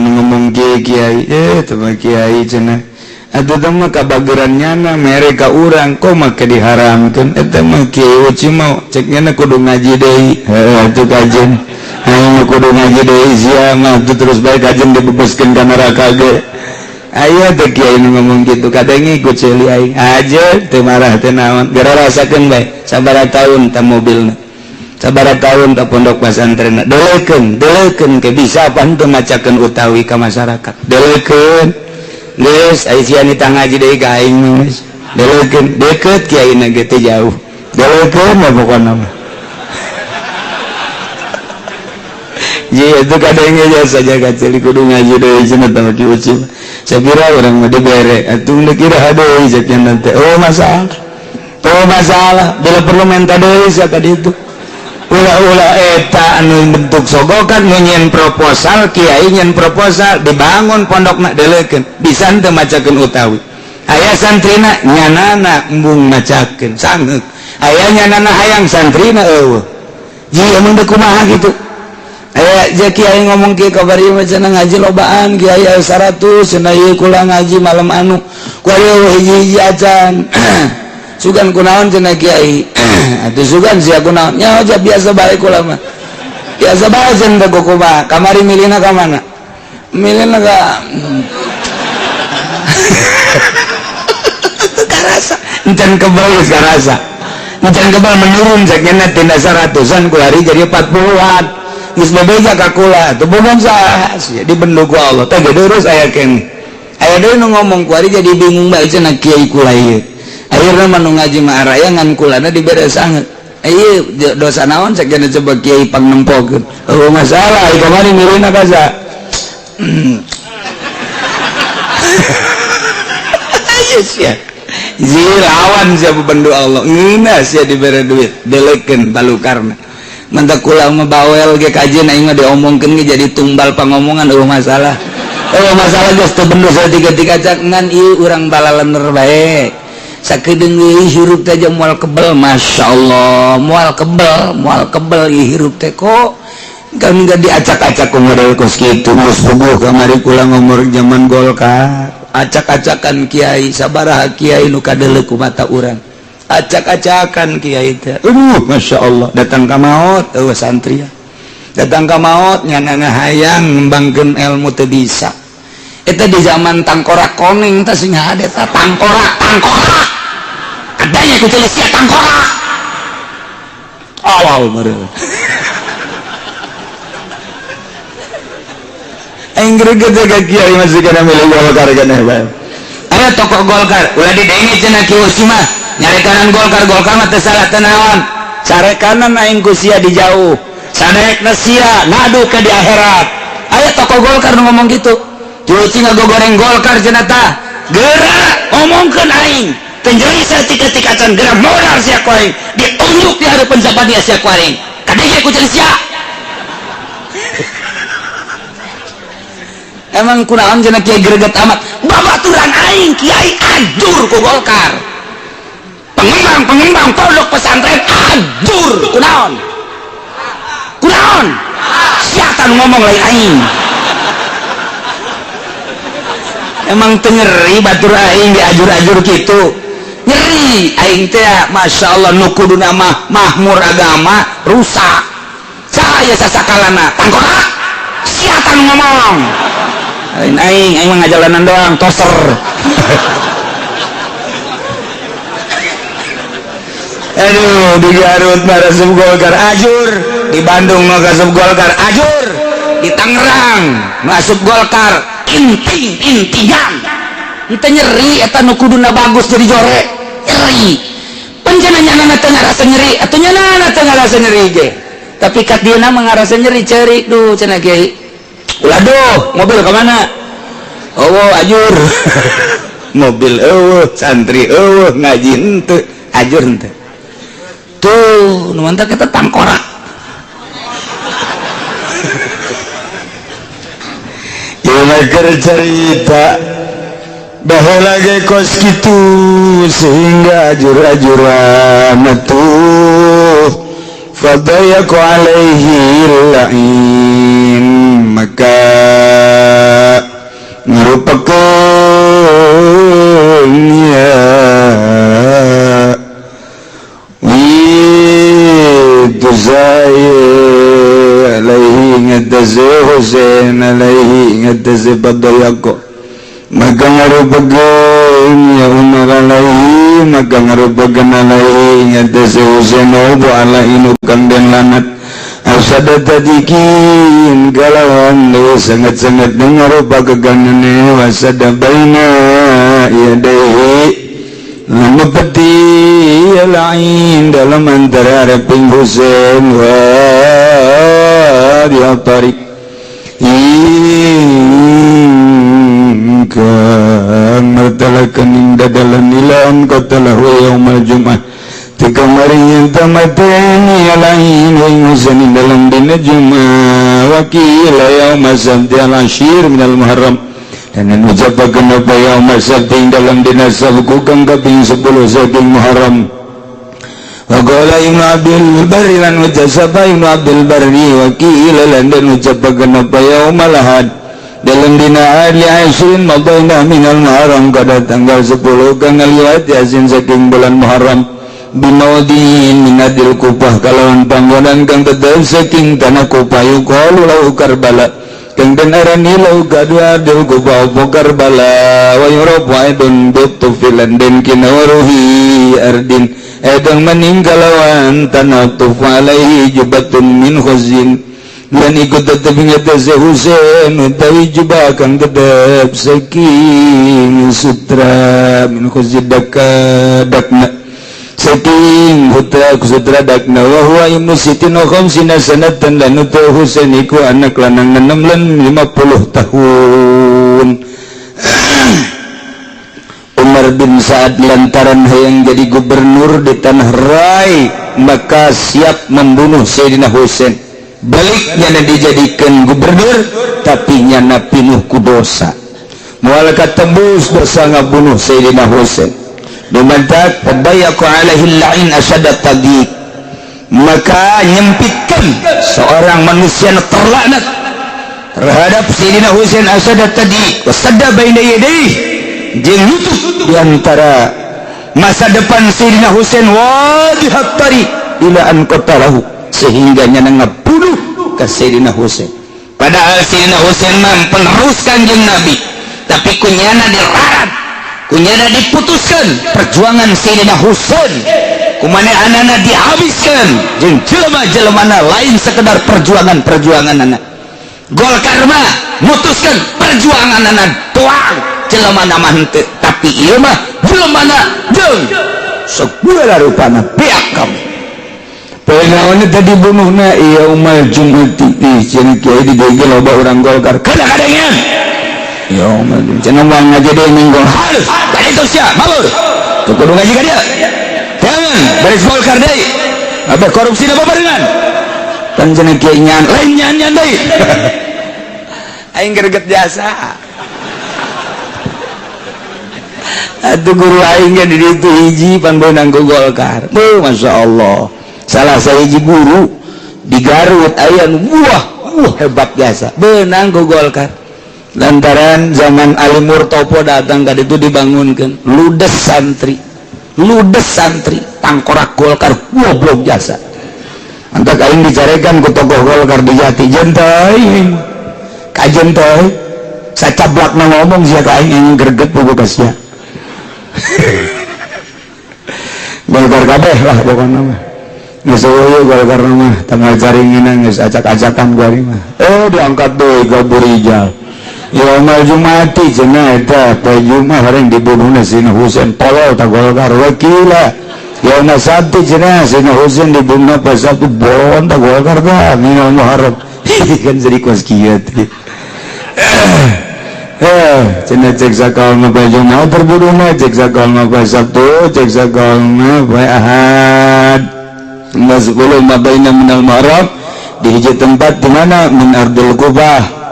ngomong kiai teman kiai cenah atuh teh mah kabagerannyana mere ka urang kok make diharamkeun eta mah kiai uci mah cek nya kudu ngaji deui atuh kajen aing kudu ngaji deui sia mah terus bae kajen dibebaskeun ka neraka ge aya teh kiai nu ngomong kitu kadang ikut ceuli aing aja teu marah teh naon gara rasakeun bae sabaraha taun ta mobilna sabaraha taun ta pondok pesantren deulekeun ke bisa pan teu macakeun utawi ka masyarakat deulekeun geus aya sia nita ngaji deui ka aing geus deulekeun deket kiaina ge teu jauh deulekeun mah pokona mah ye itu kadang saja kacili kudu ngaji deui cenah tah diuci sabira urang mah dibere atuh dikira hadeui sakian teh oh masalah bila perlu minta deui sak ka ditu ulah eta anu bentuk sogokan nu nyen proposal kiai nyen proposal dibangun pondokna deulekeun bisa teu macakeun utawi aya santrina nyanana embung macakeun sangeuk aya nyanana hayang santrina eueuh jieu mun teu kumaha kitu aya je kiai ngomong kieu kabar ieu mah cenah ngaji lobaan kiai aya 100 cenah ieu kula ngaji malam anu ku aya hiji acan sugan kunaon cenah kiai atuh sugan sia kunaon nya aja biasa bae kula mah biasa bae cenah kumaha kamari milihna ka mana milihna ka karasa encan kebal geus karasa encan kebal menurun sakena tina 100-an kulari jadi 40-an geus bebeja ka kula teu boga saha dibenduk ku Allah teh geus aya kene aya deui nu ngomong ku ari jadi bingung bae cenah kiai kula ieu akhirna mah nu ngaji mah arayangan kulana dibere sangeut ieu dosa naon sakena coba kiai pangnempokeun oh masalah ieu kamari mirina ka sa ayo sia lawan siapa bendu Allah ngina sia dibere duit delekeun balukarna mantap kula mah bawel ge kajian aing mah diomongkeun ge jadi tumbal pangomongan masalah geus teu bendu saeutik-eutik acak ngan ieu urang balalener bae sakedeung ieu hirup teh aja moal kebel masyaallah moal kebel ieu hirup teh kok kan enggak diacak-acak ku model kos kitu geus puguh kamari kula ngomor zaman Golkar acak-acakan kiai sabaraha kiai nu kadeuleuk ku mata urang acak-acakan kiai teh masyaallah datang ka maot eueuh santri datang ka maot nyanana hayang ngembangkeun ilmu teu bisa eta di zaman tangkorak koneng teh sing hade teh tangkorak adanya ku tulis sia tangkorak awal meureun aing greget ka kiai masih kana milih Golkar kana bae aya tokoh Golkar ulah didenge cenah kieu mah nyari kanan Golkar mah teu salah teu naon sare kanan aing ku sia di jauh sadaekna sia ngadu ke di akhirat aya tokoh Golkar nu ngomong kitu cuci ngagogoreng Golkar cenah tah geura omongkeun aing teu nyeuri saeutik-eutik acan geura modal sia ku aing diunjuk di hareupeun sapadia sia ku aing kadenge ku cenah sia emang kunaon cenah kiai greget amat babaturan aing kiai ajur ku Golkar pengembang pondok pesantren ajur kunaon siatan ngomong lain aing emang teu nyeri batur aing diajur-ajur kitu nyeri aing teh masyaallah nu kuduna mah mahmur agama rusak saya sasakalana tangkorak siatan ngomong aing mah ngajalanan doang toser aduh di Garut marasub Golkar ajur di Bandung marasub Golkar ajur di Tangerang marasub Golkar intian kita nyeri eta nu kuduna bagus jadi jore nyeri panjenengan teu ngarasa nyeri atuh nyanana teu ngarasa nyeri ge tapi kat dieuna mah ngarasa nyeri ceri duh cenah kiai ulah duh mobil ke mana eueuh ajur mobil eueuh santri eueuh ngaji henteu ajur henteu tuh nu mantap kita tangkorak ieu mah keur cerita baheula ge kos kitu sehingga ajur-ajuran tuh fadayaku alaihi la'in maka ngarupakeun ya itu saya alaihi ngatasi Husain alaihi ngatasi Badayako maka ngarupakeun ya Umar alaihi maka ngarupakeun alaihi ngatasi Husain obo ala inukang dan lanat asada tadikin kalawan sangat-sangat ngarupa keganane wasada baina yadaihi lama peti lain dalam antara raping Husain wa diatarik ingkang mertalakan inda dalam nilan qatalahu yaumal jum'ah tika maring tamateni alain Husain dalam dina Jumat wakil yaum sabti al-ashir minal muharram dan mengucapkan apa yaum sabti dalam dina sabtu kang kaping 10 saking muharram wa qala ibnu abdul barri lan ucapa ibnu abdul barri wakil lan dan ucapkan apa yaum al-ahad dalam dina ahli ashrin madaina minal muharram kada tanggal 10 kang liwat yasin saking bulan muharram binaudin minadil Kupah kalawan panggonan kang tetep saking tanah Kupah yuqalu lahu Karbala kang den arani lahu kadua dil Kupah apa Karbala wa yurab aidun bitufilan den kinawaruhi ardin edang meningkalawan tanah tuf alaihi jubatun min khuzin dan ikut tetep ngatasi Husain utawi jubah kang tetep saking sutra min khuzin dakna saking sutra dakna wa huwa ibnu sitin wa khamsina sanatan lan Husain iku anak lanang 50 tahun Umar bin Sa'ad lantaran hayang jadi gubernur di tanah Rai maka siap membunuh Sayyidina Husain baliknya dijadikan gubernur tapi nyana pinuh ku dosa moal katembus dosa ngabunuh Sayyidina Husain dimantak tabayaku alaihi la'in asyadat tadiq maka nyempitkan seorang manusia terlaknat terhadap Sayyidina Husain asyadat tadiq wasadda baina yadayhi jeung nutup diantara masa depan Sayyidina Husain wadihat tariq ila an qatalahu sehingga nyana ngabunuh ke Sayyidina Husain padahal Sayyidina Husain mah penerus Kanjeng Nabi tapi kunyana dirarat kunyana diputuskan perjuangan Sayyidina Husain kumane anana dihabiskan jeung jelema-jelemana lain sekedar perjuangan anak Golkar mah mutuskan perjuangan anak tuang jelemana mah henteu tapi ieu mah jelemana jeung segala rupana pihak kamu pengawana tadi bunuhna ieu umal jumati cenah kiai di dieu loba urang Golkar kadang-kadangan ya umal cenah mah ngajede minggu halus tadi itu sia mabur tuh kudu ngaji ka dia jangan beres Golkar deui apa korupsi na babarengan kan cenah kiai nyan lain nyan deui aing greget jasa atuh guru aing ge di ditu hiji pan beunang ku Golkar masyaallah salah sahiji guru di Garut aya nu hebat biasa beunang ku Golkar lantaran zaman Ali Murtopo datang ka ditu dibangunkeun ludes santri tangkorak Golkar goblok jasa antak aing dicarekan ku tokoh Golkar di Jati jentai kajen teh sacablakna ngomong sia ka aing greget pokoknya Golkar kabeh lah pokoknya mah geus eueuh Golkar mah tanggal caringina geus acak-acakan gua mah diangkat deui ka Burijal ya mal Jumati cenah eta poe Jumat hareng dibunuhna Sayyidina Husain tolol ta Golkar wakila ya na sabtu cenah Sayyidina Husain dibunuh pas Sabtu boron ta Golkar tah minal muharram kan jadi kuas kieu teh cenah cek sakal mah poe Jumat terbunuhna cek sakal mah poe Sabtu cek sakal mah poe Ahad masukul mabaina minal muharram di hiji tempat di mana min ardul Kubah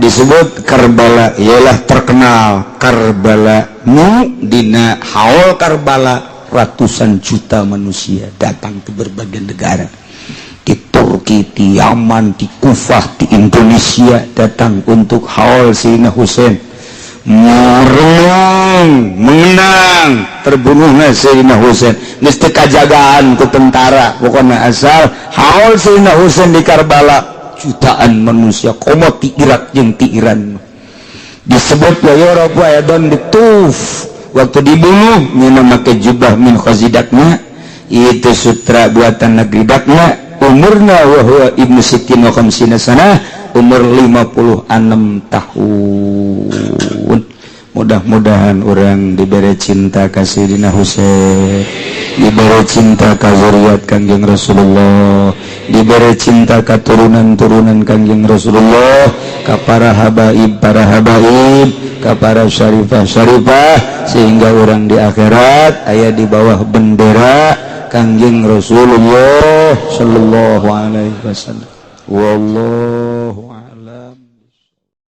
disebut Karbala ialah terkenal Karbala nu dina haul Karbala ratusan juta manusia datang ke berbagai negara itu Turki, di Yaman, di Kufah, di Indonesia datang untuk haul Sayyidina Husain. Menang terbunuhnya Sayyidina Husain. Geus teu kajagaan ku tentara, pokoknya asal haul Sayyidina Husain di Karbala. Jutaan manusia komo ti Irak jeung ti Iran. Disebut wa Eropa ayadon di Tuf. Waktu dibunuh nyana make jubah min khazidatna, itu sutra buatan negeri Dakna. Umurna wa huwa ibnu sittin wa khamsina sanah, umur 56 tahun. Mudah-mudahan orang diberi cinta ka Sayyidina Husain, diberi cinta ka zuriat Kangjeng Rasulullah, diberi cinta ka turunan-turunan Kangjeng Rasulullah, ka para habaib, ka para syarifah, sehingga orang di akhirat aya di bawah bendera Kangjeng Rasulullah sallallahu alaihi wasallam. Wallahu a'lam.